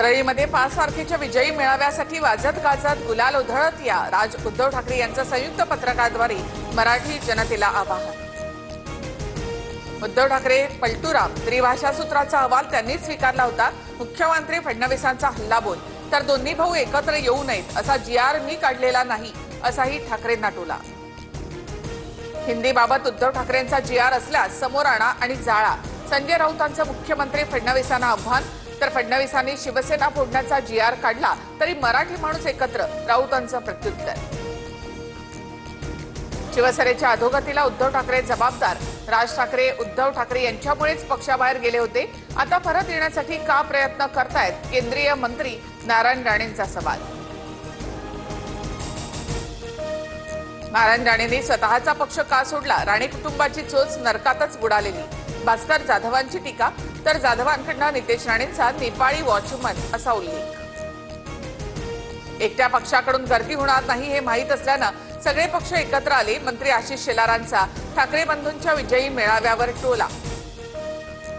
परळीमध्ये 5 तारखेच्या विजयी मेळाव्यासाठी वाजत गाजत गुलाल उधळत या उद्धव ठाकरे यांचं संयुक्त पत्रकाद्वारे मराठी जनतेला आवाहन। उद्धव ठाकरे पलटूराम त्रिभाषा सूत्राचा अहवाल त्यांनी स्वीकारला होता। मुख्यमंत्री फडणवीसांचा हल्लाबोल तर दोन्ही भाऊ एकत्र येऊ नयेत असा GR मी काढलेला नाही असाही ठाकरेंना टोला। हिंदीबाबत उद्धव ठाकरेंचा GR असल्यास समोर आणा आणि जाळा, संजय राऊतांचं मुख्यमंत्री फडणवीसांना आव्हान। तर फडणवीसांनी शिवसेना फोडण्याचा GR काढला तरी मराठी माणूस एकत्र, राऊतांचं प्रत्युत्तर। शिवसेनेच्या अधोगतीला उद्धव ठाकरे जबाबदार, राज ठाकरे उद्धव ठाकरे यांच्यामुळेच पक्षाबाहेर गेले होते, आता परत येण्यासाठी का प्रयत्न करतायत केंद्रीय मंत्री नारायण राणेंचा सवाल। नारायण राणेंनी स्वतःचा पक्ष का सोडला, राणे कुटुंबाची चोच नरकातच बुडालेली, भास्कर जाधवांची टीका। तर जाधवांकडून नितेश राणेंचा नेपाळी वॉचमन असा उल्लेख। एकट्या पक्षाकडून गर्दी होणार नाही हे माहीत असल्यानं सगळे पक्ष एकत्र आले, मंत्री आशिष शेलारांचा ठाकरे बंधूंच्या विजयी मेळाव्यावर टोला।